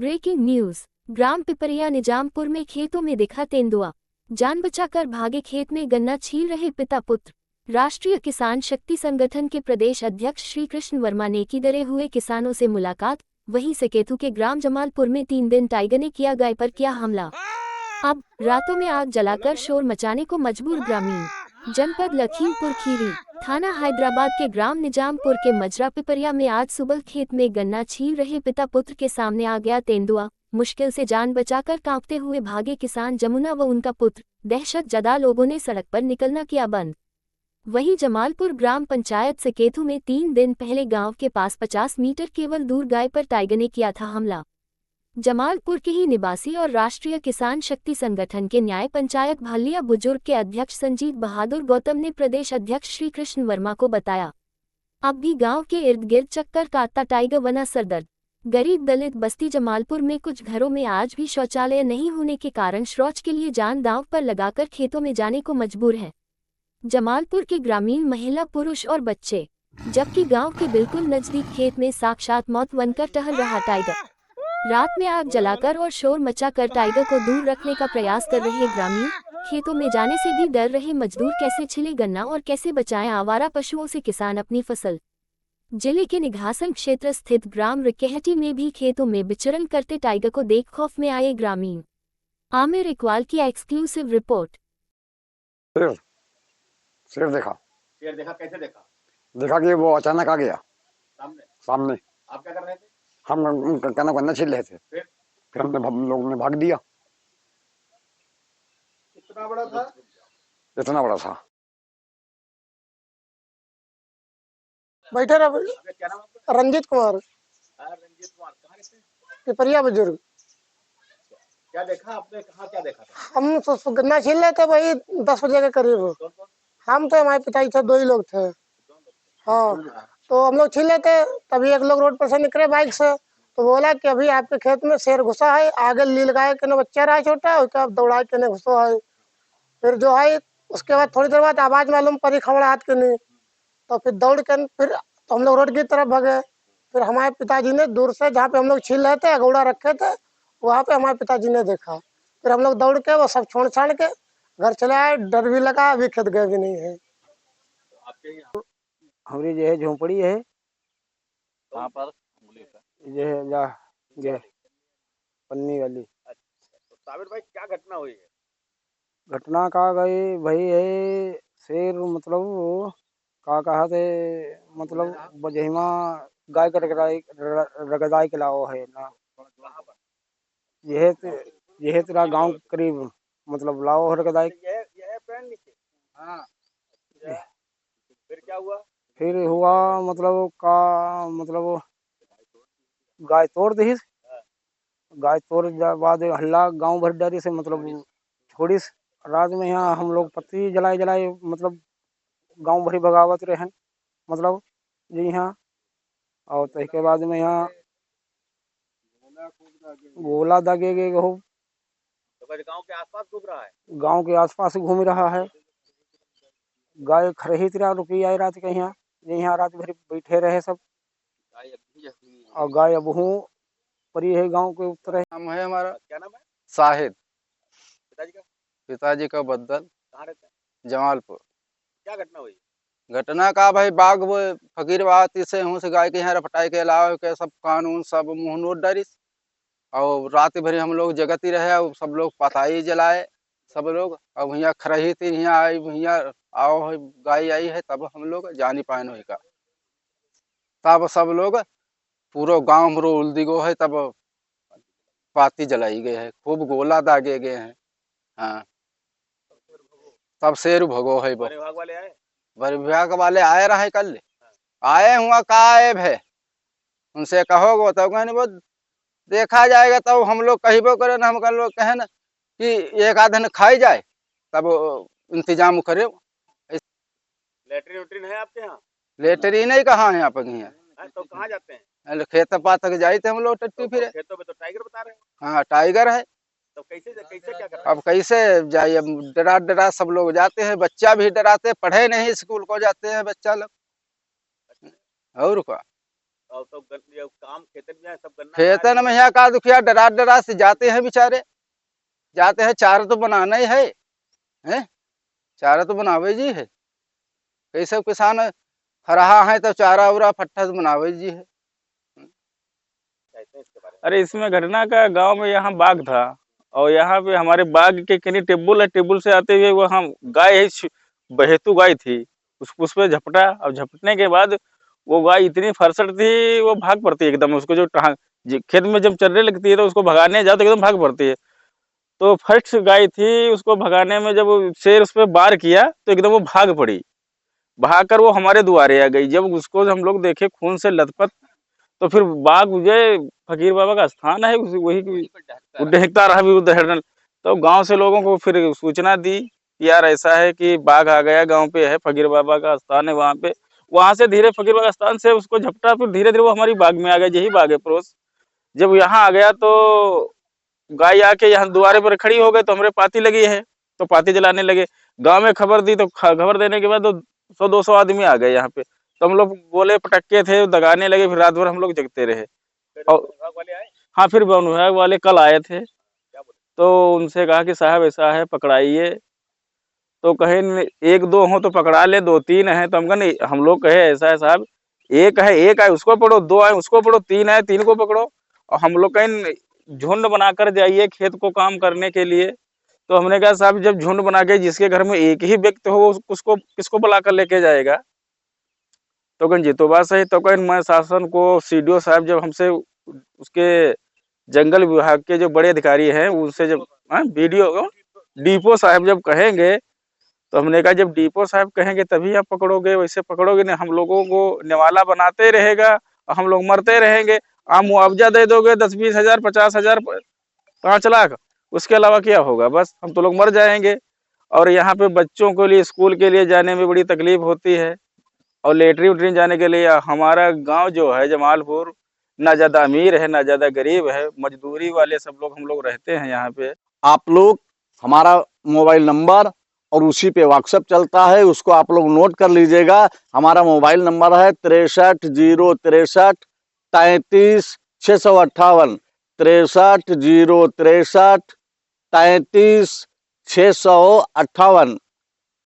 Breaking news. ग्राम पिपरिया निजामपुर में खेतों में दिखा तेंदुआ, जान बचाकर भागे खेत में गन्ना छील रहे पिता पुत्र। राष्ट्रीय किसान शक्ति संगठन के प्रदेश अध्यक्ष श्री कृष्ण वर्मा ने की डरे हुए किसानों से मुलाकात। वहीं सकेतु के ग्राम जमालपुर में 3 दिन टाइगर ने किया गाय पर किया हमला। अब रातों में आग जलाकर शोर मचाने को मजबूर ग्रामीण। जनपद लखीमपुर खीरी थाना हैदराबाद के ग्राम निजामपुर के मजरा पिपरिया में आज सुबह खेत में गन्ना छील रहे पिता पुत्र के सामने आ गया तेंदुआ। मुश्किल से जान बचाकर कांपते हुए भागे किसान जमुना व उनका पुत्र। दहशत जदा लोगों ने सड़क पर निकलना किया बंद। वहीं जमालपुर ग्राम पंचायत सकेतु में 3 दिन पहले गांव के पास 50 मीटर केवल दूर गाय पर टाइगर ने किया था हमला। जमालपुर के ही निवासी और राष्ट्रीय किसान शक्ति संगठन के न्याय पंचायत भालिया बुजुर्ग के अध्यक्ष संजीत बहादुर गौतम ने प्रदेश अध्यक्ष श्री कृष्ण वर्मा को बताया, अब भी गांव के इर्द गिर्द चक्कर काटता टाइगर वना सरदर्द। गरीब दलित बस्ती जमालपुर में कुछ घरों में आज भी शौचालय नहीं होने के कारण शौच के लिए जान दांव पर लगाकर खेतों में जाने को मजबूर है जमालपुर के ग्रामीण महिला पुरुष और बच्चे, जबकि गांव के बिल्कुल नजदीक खेत में साक्षात मौत बनकर टहल रहा टाइगर। रात में आग जलाकर और शोर मचाकर टाइगर को दूर रखने का प्रयास कर रहे ग्रामीण। खेतों में जाने से भी डर रहे मजदूर, कैसे छिले गन्ना और कैसे बचाएं आवारा पशुओं से किसान अपनी फसल। जिले के निघासन क्षेत्र स्थित ग्राम रिकेहटी में भी खेतों में विचरण करते टाइगर को देख खौफ में आए ग्रामीण। आमिर इकबाल की एक्सक्लूसिव रिपोर्ट। शेर देखा। शेर देखा? कैसे देखा? देखा कि वो अचानक आ गया सामने। आप क्या कर रहे थे? हम कनक गन्ना छील रहे थे। फिर हम लोगों ने भाग दिया। कितना बड़ा था? इतना बड़ा था। बैठे रहा। क्या नाम है? रंजीत कुमार। रंजीत कुमार। कहाँ रहते हैं? पिपरिया बुजुर्ग। क्या देखा आपने? कहाँ क्या देखा था? हम गन्ना छील रहे थे, वही 10 बजे के करीब। कौन कौन? हम तो हमारे पिताजी थे, 2 ही लोग थे। हाँ, तो हम लोग छील रहे थे, तभी एक लोग रोड पर से निकले बाइक से, तो बोला कि अभी आपके खेत में शेर घुसा है। आगे लील गाय के बच्चा रहा छोटा, उसका दौड़ा के घुसा है। फिर जो है उसके बाद थोड़ी देर बाद आवाज मालूम पड़ी खबड़ा हाथ के नहीं, तो फिर दौड़ के फिर तो हम लोग रोड की तरफ भगे। फिर हमारे पिताजी ने दूर से, जहाँ पे हम लोग छील रहे थे, अगौड़ा रखे थे, वहाँ पे हमारे पिताजी ने देखा। फिर हम लोग दौड़ के वो सब छोड़ छाड़ के घर चले आए। डर भी लगा, अभी खेत गए भी नहीं है। हमारी जो है झोंपड़ी है कहाँ पर? जो है ये पन्नी वाली। तो साबिर भाई, क्या घटना हुई है? घटना का गई भाई है, शेर मतलब का कहा थे, मतलब बजहिमा गाय का रगदाई के लाओ है ना। यह तेरा गांव करीब मतलब लाओ रगदाई। ये पैन नीचे। हाँ। फिर क्या हुआ? फिर हुआ मतलब का मतलब गाय तोड़ दी। गाय तोड़ बाद हल्ला गांव भर डरी से मतलब छोड़ीस। रात में यहाँ हम लोग पत्ती जलाए जलाए मतलब गांव भरी बगावत रहे मतलब जी हाँ। और तो इसके बाद में यहाँ गोला दागे गए हो। तो गांव के आसपास घूम रहा है? गांव के आसपास घूम रहा है। गाय खरही तरह रुकी आई रात के यहाँ। यहाँ रात भर बैठे रहे सब। और गाय अब परी है गांव के उत्तर। नाम है हमारा। क्या नाम है? शाहिद। पिताजी का? पिताजी का बदल कहाँ रहते हैं? जमालपुर। क्या घटना हुई? घटना का भाई बाग वो फकीर बात से हूँ से गाय के यहाँ रपटाई के अलावा के सब कानून सब मुँह नोट डरिस। और रात भरी हम लोग जगती रहे, सब लोग पताई जलाए सब लोग। अब यहाँ खरही थी, यहाँ आई, यहाँ आओ गाय आई है, तब हम लोग जानी पाए नहीं का। तब सब लोग पूरा गांव हमरो उल्दी गो है, तब पाती जलाई गए है, खूब गोला दागे गए हैं। हाँ, तब शेर भगो है। वन विभाग वाले आए? वन विभाग वाले आए रहे कल। आए हुआ का आए भे, उनसे कहोगे तो कहने वो देखा जाएगा, तब हम लोग कहिबो करे ना। हम कल लोग कहे ना कि एक आध दिन खाई जाए तब इंतजाम करे। लेटरिन वेटरिन है आपके यहाँ? लेटरिन ही कहाँ है आप यहाँ? तो कहाँ जाते हैं? खेत पात तक जाते हम लोग टट्टी फिरे। खेतों में तो टाइगर बता रहे हो। हाँ, टाइगर है। तो कैसे कैसे क्या कर? अब कैसे जाइए? अब डरा डरा सब लोग जाते हैं, बच्चा भी डराते, पढ़े नहीं स्कूल को जाते हैं बच्चा लोग। और क्या और तो ये काम खेतन में सब गन्ना खेतन में यहाँ का दुखिया डरा डरा से जाते हैं बेचारे, जाते हैं, चारा तो बनाना ही है, हैं? चारा तो बनावे जी है, कई सब किसान हरहा है तो चारा उरा फट्टा तो बनावे जी है। कहते हैं इसके बारे अरे इसमें घटना का गांव में यहाँ बाग था और यहाँ पे हमारे बाग के कहीं टेबुल है, टेबुल से आते हुए वहाँ गाय है, बहेतु गाय थी, उस पे झपटा और झपटने के बाद वो गाय इतनी फरसट थी वो भाग पड़ती है एकदम, उसको जो खेत में जब चरने लगती है तो उसको भगाने जाओ तो एकदम भाग पड़ती है। तो फर्स्ट गाय थी, उसको भगाने में जब शेर उस पर वार किया तो एकदम वो भाग पड़ी, भागकर वो हमारे दुआरे आ गई। जब उसको हम लोग देखे खून से लथपथ, तो फिर बाग जो फकीर बाबा का स्थान है वही वो डहकता रहा भी उधर। तो गांव से लोगों को फिर सूचना दी कि यार ऐसा है कि बाघ आ गया, गांव पे है, फकीर बाबा का स्थान है वहाँ पे। वहां से धीरे फकीर बाबा स्थान से उसको झपटा, फिर धीरे धीरे वो हमारी बाग में आ गया, यही बाग है पड़ोस। जब यहाँ आ गया तो गाय आके यहाँ दुआरे पर खड़ी हो गई तो हमारे पाती लगी है तो पाती जलाने लगे। गांव में खबर दी तो खबर देने के बाद तो 100-200 आदमी आ गए यहाँ पे। तो हम लोग बोले पटक्के थे, दगाने लगे, फिर रात भर हम लोग जगते रहे। और विभाग वाले आए हाँ, फिर वन विभाग वाले कल आए थे, तो उनसे कहा कि साहब ऐसा है पकड़ाइए, तो कहे एक दो हो तो पकड़ा ले, 2-3 हैं तो हम कहे नहीं, हम लोग कहे ऐसा है साहब, एक आए उसको पकड़ो, 2 आए उसको पकड़ो, 3 आए 3 को पकड़ो, और हम लोग कहीं झुंड बनाकर जाइए खेत को काम करने के लिए। तो हमने कहा साहब जब झुंड बना के जिसके घर में एक ही व्यक्ति हो उसको किसको बुलाकर लेके जाएगा। तो कहीं जी तो बात सही। तो कहीं मैं शासन को, सीडीओ साहब जब हमसे उसके जंगल विभाग के जो बड़े अधिकारी हैं उनसे जब वीडियो डीपो साहब जब कहेंगे, तो हमने कहा जब डीपो साहब कहेंगे तभी आप पकड़ोगे, वैसे पकड़ोगे नहीं, हम लोगों को निवाला बनाते रहेगा और हम लोग मरते रहेंगे। आप मुआवजा दे दोगे 10-20 हज़ार, 50 हज़ार, 5 लाख, उसके अलावा क्या होगा, बस हम तो लोग मर जाएंगे। और यहाँ पे बच्चों के लिए स्कूल के लिए जाने में बड़ी तकलीफ होती है, और लेटरिन वेटरिन जाने के लिए हमारा गांव जो है जमालपुर ना ज़्यादा अमीर है ना ज़्यादा गरीब है, मजदूरी वाले सब लोग हम लोग रहते हैं यहाँ पे। आप लोग हमारा मोबाइल नंबर और उसी पे व्हाट्सएप चलता है, उसको आप लोग नोट कर लीजिएगा। हमारा मोबाइल नंबर है 63 063 33 658, 63 063 33 658।